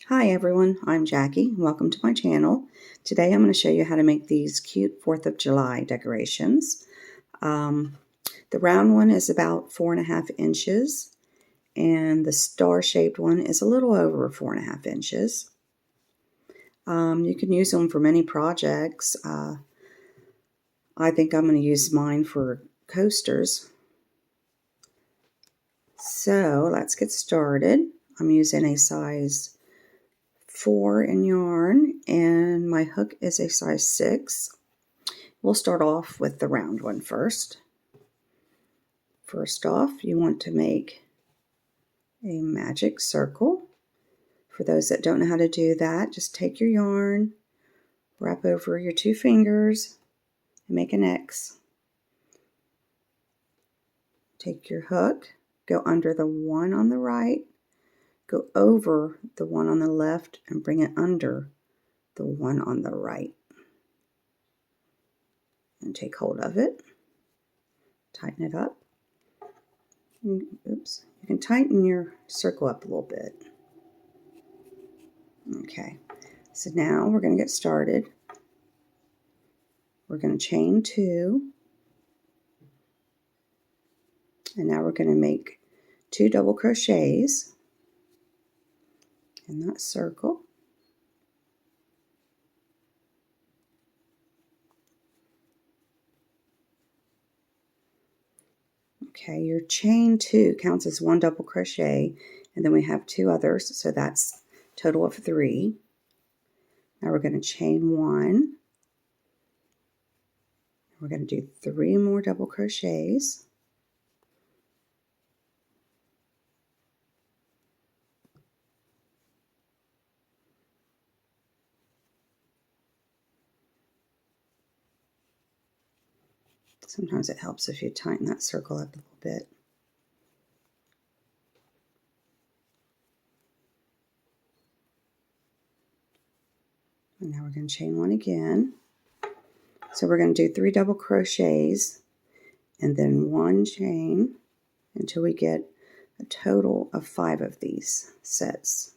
Hi everyone, I'm Jackie. Welcome to my channel. Today I'm going to show you how to make these cute 4th of July decorations. The round one is about 4.5 inches and the star-shaped one is a little over 4.5 inches. You can use them for many projects. I think I'm going to use mine for coasters. So let's get started. I'm using a size 4 in yarn and my hook is a size 6. We'll start off with the round one first. First off, you want to make a magic circle. For those that don't know how to do that, just take your yarn, wrap over your 2 fingers, and make an X. Take your hook, go under the one on the right, go over the one on the left, and bring it under the one on the right. And take hold of it, tighten it up. Oops, you can tighten your circle up a little bit. Okay, so now we're going to get started. We're going to chain 2, and now we're going to make 2 double crochets in that circle. Okay, your chain 2 counts as 1 double crochet, and then we have 2 others, so that's a total of 3. Now we're going to chain 1. We're going to do 3 more double crochets. Sometimes it helps if you tighten that circle up a little bit. And now we're going to chain 1 again. So we're going to do 3 double crochets and then 1 chain until we get a total of 5 of these sets.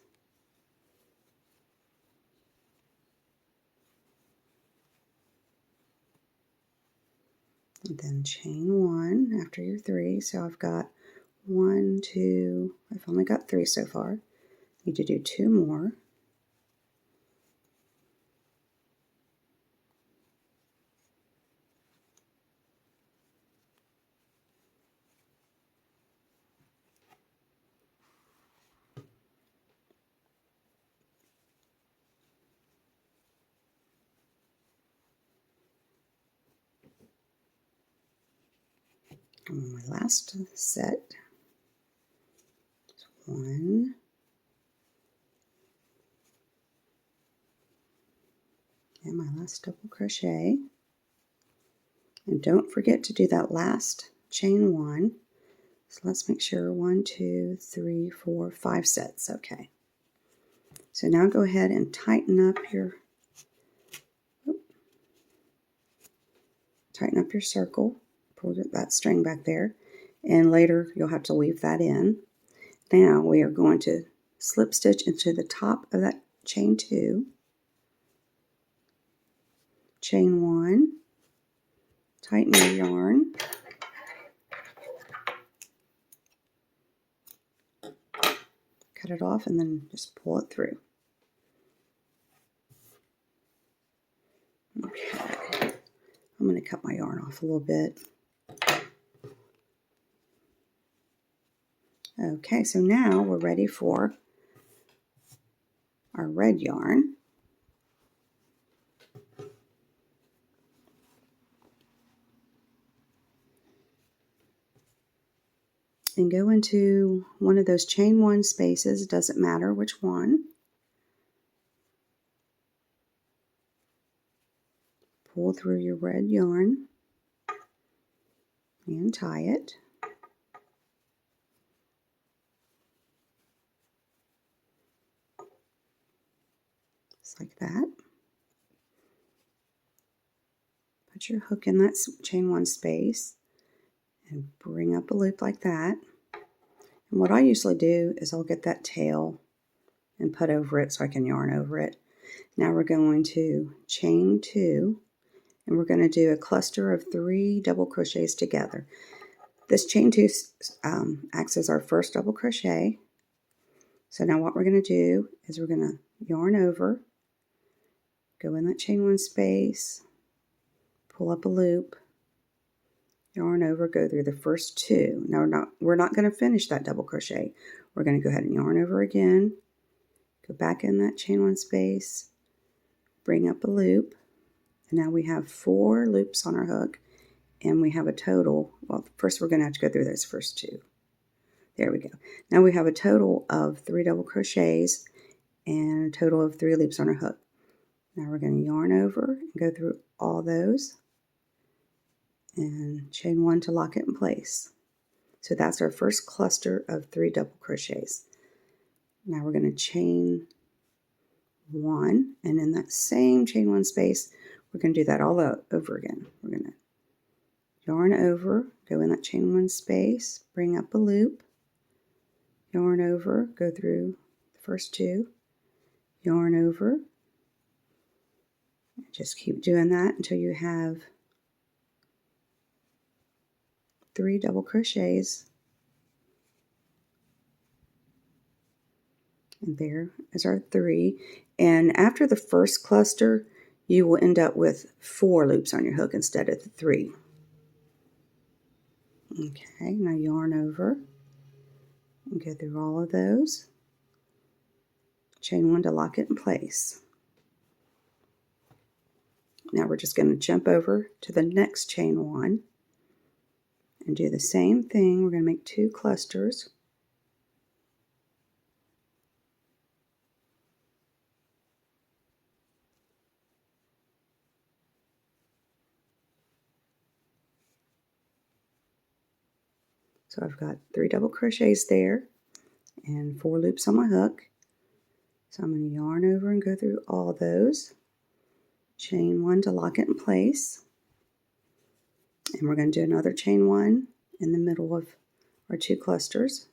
And then chain 1 after your 3. So I've got 1, 2, I've only got 3 so far. Need to do 2 more. And my last set, 1, and my last double crochet. And don't forget to do that last chain 1. So let's make sure 1, 2, 3, 4, 5 sets. Okay. So now go ahead and tighten up your circle. Pull that string back there, and later you'll have to weave that in. Now we are going to slip stitch into the top of that chain 2, chain 1, tighten your yarn, cut it off, and then just pull it through. Okay, I'm going to cut my yarn off a little bit. Okay, so now we're ready for our red yarn. And go into one of those chain 1 spaces, it doesn't matter which one. Pull through your red yarn and tie it. Just like that. Put your hook in that chain 1 space and bring up a loop like that. And what I usually do is I'll get that tail and put over it so I can yarn over it. Now we're going to chain 2, and we're going to do a cluster of 3 double crochets together. This chain 2 acts as our first double crochet. So now what we're going to do is we're going to yarn over, go in that chain 1 space, pull up a loop, yarn over, go through the first 2. Now we're not going to finish that double crochet. We're going to go ahead and yarn over again, go back in that chain 1 space, bring up a loop, and now we have 4 loops on our hook, and we have a total, well, first we're going to have to go through those first 2. There we go. Now we have a total of 3 double crochets and a total of 3 loops on our hook. Now we're going to yarn over and go through all those and chain 1 to lock it in place. So that's our first cluster of 3 double crochets. Now we're going to chain 1, and in that same chain 1 space, we're going to do that all over again. We're going to yarn over, go in that chain 1 space, bring up a loop, yarn over, go through the first 2, yarn over, just keep doing that until you have 3 double crochets. And there is our 3. And after the first cluster, you will end up with 4 loops on your hook instead of the 3. Okay, now yarn over and go through all of those. Chain 1 to lock it in place. Now we're just going to jump over to the next chain 1 and do the same thing. We're going to make 2 clusters. So I've got 3 double crochets there and 4 loops on my hook. So I'm going to yarn over and go through all those. Chain 1 to lock it in place. And we're going to do another chain 1 in the middle of our 2 clusters.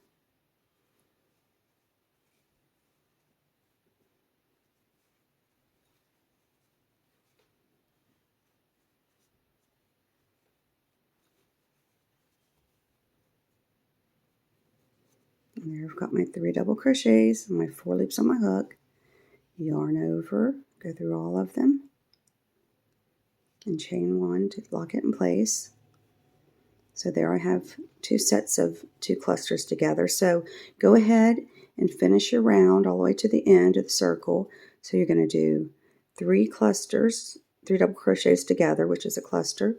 And there I've got my 3 double crochets and my 4 loops on my hook. Yarn over, go through all of them, and chain 1 to lock it in place. So there I have 2 sets of 2 clusters together. So go ahead and finish your round all the way to the end of the circle. So you're going to do 3 clusters, 3 double crochets together, which is a cluster,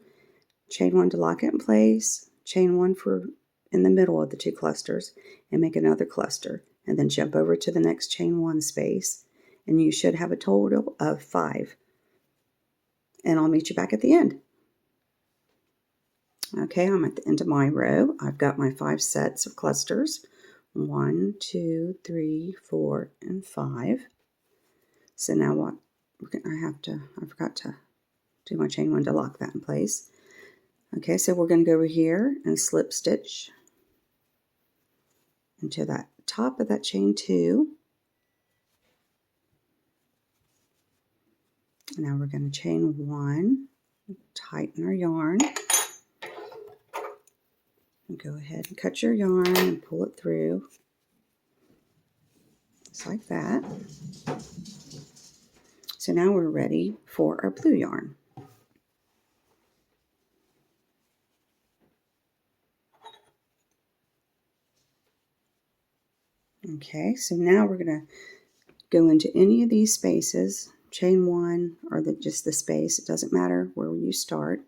chain 1 to lock it in place, chain 1 for in the middle of the 2 clusters, and make another cluster, and then jump over to the next chain 1 space, and you should have a total of 5. And I'll meet you back at the end. Okay, I'm at the end of my row. I've got my 5 sets of clusters. 1, 2, 3, 4, and 5. So now what? I forgot to do my chain 1 to lock that in place. Okay, so we're going to go over here and slip stitch into that top of that chain 2. Now we're going to chain 1, tighten our yarn, and go ahead and cut your yarn and pull it through, just like that. So now we're ready for our blue yarn. Okay, so now we're going to go into any of these spaces, chain 1 or just the space, it doesn't matter where you start.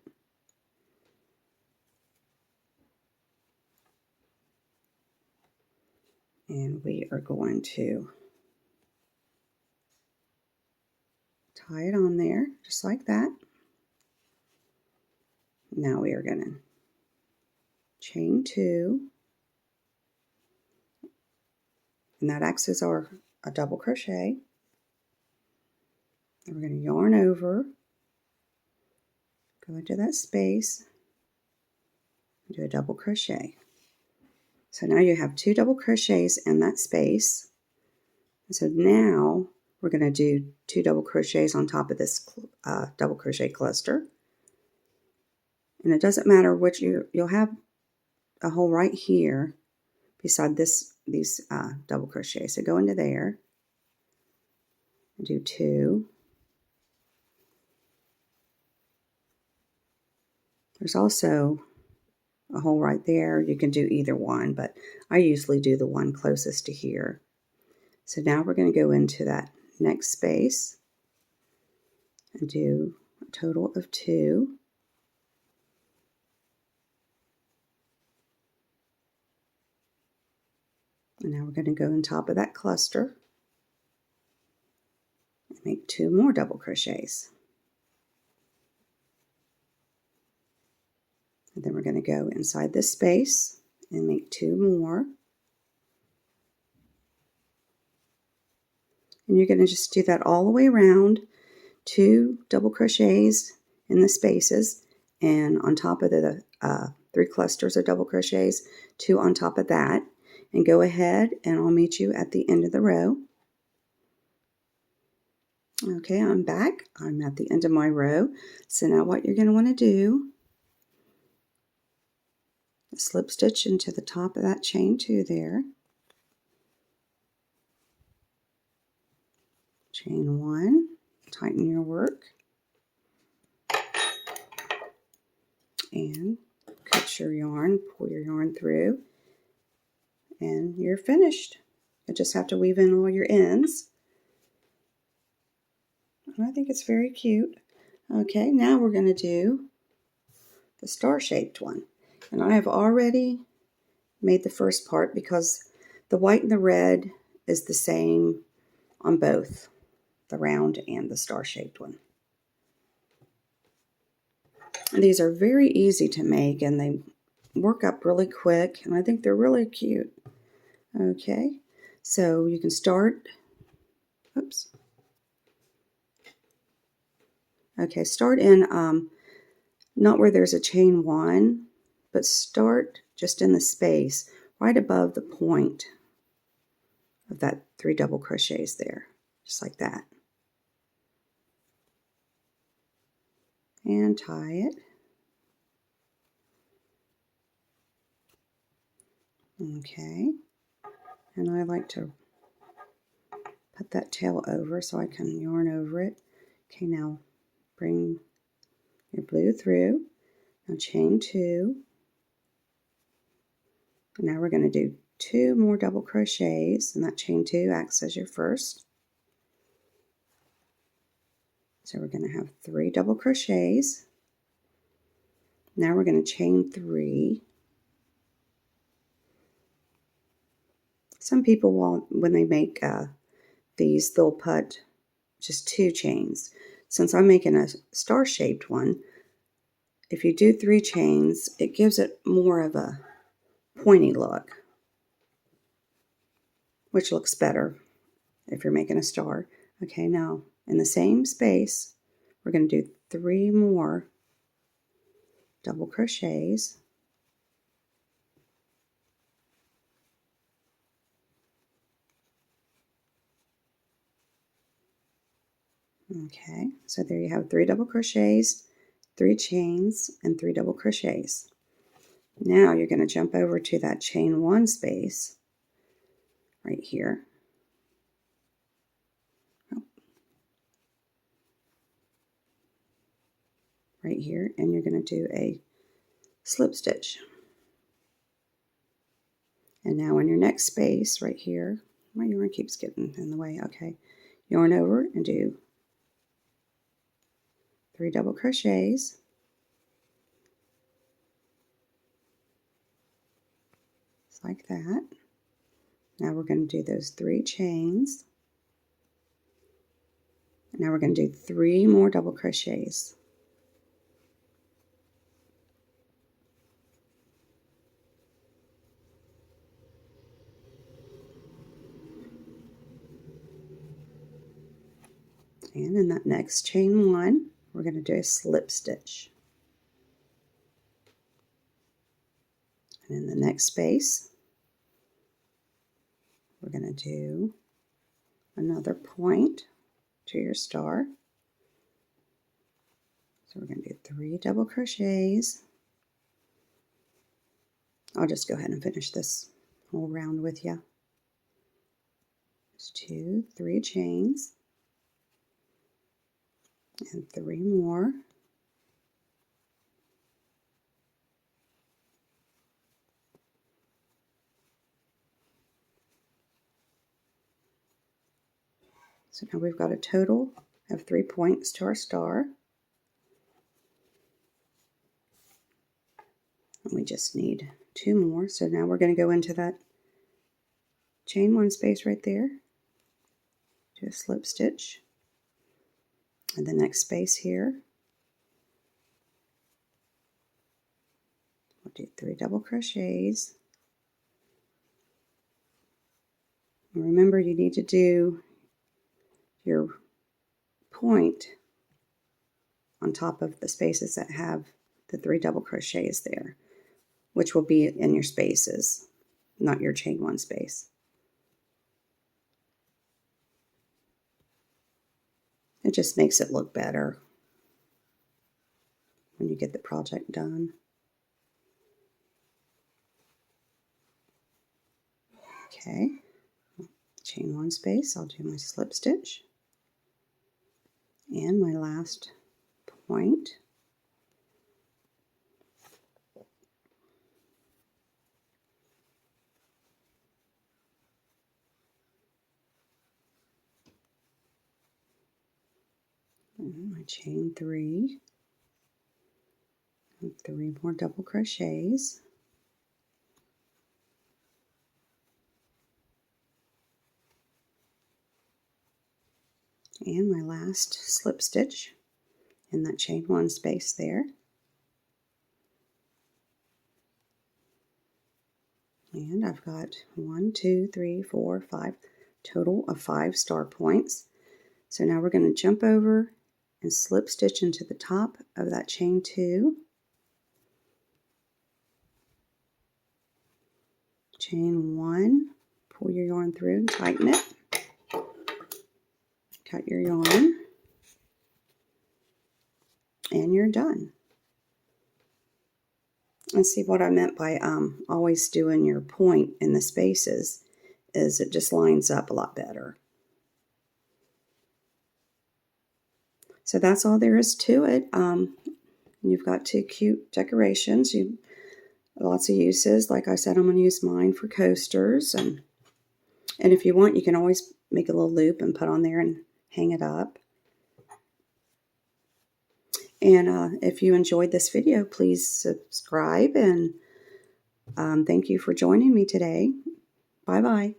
And we are going to tie it on there, just like that. Now we are going to chain 2, and that acts as a double crochet. And we're going to yarn over, go into that space, and do a double crochet. So now you have 2 double crochets in that space. So now we're going to do 2 double crochets on top of this double crochet cluster. And it doesn't matter which, you'll have a hole right here beside these double crochets. So go into there and do 2. There's also a hole right there. You can do either one, but I usually do the one closest to here. So now we're going to go into that next space and do a total of 2. And now we're going to go on top of that cluster and make 2 more double crochets. And then we're going to go inside this space and make 2 more. And you're going to just do that all the way around, 2 double crochets in the spaces, and on top of the 3 clusters of double crochets, 2 on top of that. And go ahead and I'll meet you at the end of the row. Okay, I'm back. I'm at the end of my row. So now what you're going to want to do is slip stitch into the top of that chain 2 there. Chain 1, tighten your work, and cut your yarn, pull your yarn through, and you're finished. You just have to weave in all your ends. And I think it's very cute. Okay, now we're going to do the star-shaped one. And I have already made the first part because the white and the red is the same on both, the round and the star-shaped one. And these are very easy to make and they work up really quick, and I think they're really cute. Okay, so you can start, oops. Okay, start in, not where there's a chain 1, but start just in the space right above the point of that 3 double crochets there, just like that. And tie it. Okay, and I like to put that tail over so I can yarn over it. Okay, now bring your blue through. Now chain 2. And now we're going to do 2 more double crochets, and that chain 2 acts as your first. So we're going to have 3 double crochets. Now we're going to chain 3. Some people will, when they make these, they'll put just 2 chains. Since I'm making a star-shaped one, if you do 3 chains, it gives it more of a pointy look, which looks better if you're making a star. Okay, now in the same space, we're going to do 3 more double crochets. Okay, so there you have 3 double crochets, 3 chains, and 3 double crochets. Now you're going to jump over to that chain 1 space right here. Right here, and you're going to do a slip stitch. And now in your next space right here, my yarn keeps getting in the way. Okay, yarn over and do 3 double crochets. Just like that. Now we're going to do those 3 chains. And now we're going to do 3 more double crochets. And in that next chain 1, we're going to do a slip stitch. And in the next space, we're going to do another point to your star. So we're going to do 3 double crochets. I'll just go ahead and finish this whole round with you. Just 2, 3 chains, and 3 more. So now we've got a total of 3 points to our star. And we just need 2 more. So now we're going to go into that chain 1 space right there, do a slip stitch, and the next space here, we'll do 3 double crochets. And remember, you need to do your point on top of the spaces that have the 3 double crochets there, which will be in your spaces, not your chain 1 space. It just makes it look better when you get the project done. Okay, chain 1 space, I'll do my slip stitch and my last point. And my chain 3, and 3 more double crochets. And my last slip stitch in that chain 1 space there. And I've got 1, 2, 3, 4, 5, total of 5 star points. So now we're going to jump over and slip stitch into the top of that chain 2. Chain 1, pull your yarn through and tighten it. Cut your yarn, and you're done. And see, what I meant by always doing your point in the spaces is it just lines up a lot better. So that's all there is to it. You've got 2 cute decorations. Lots of uses. Like I said, I'm going to use mine for coasters, and if you want, you can always make a little loop and put on there and hang it up. And if you enjoyed this video, please subscribe, and thank you for joining me today. Bye-bye.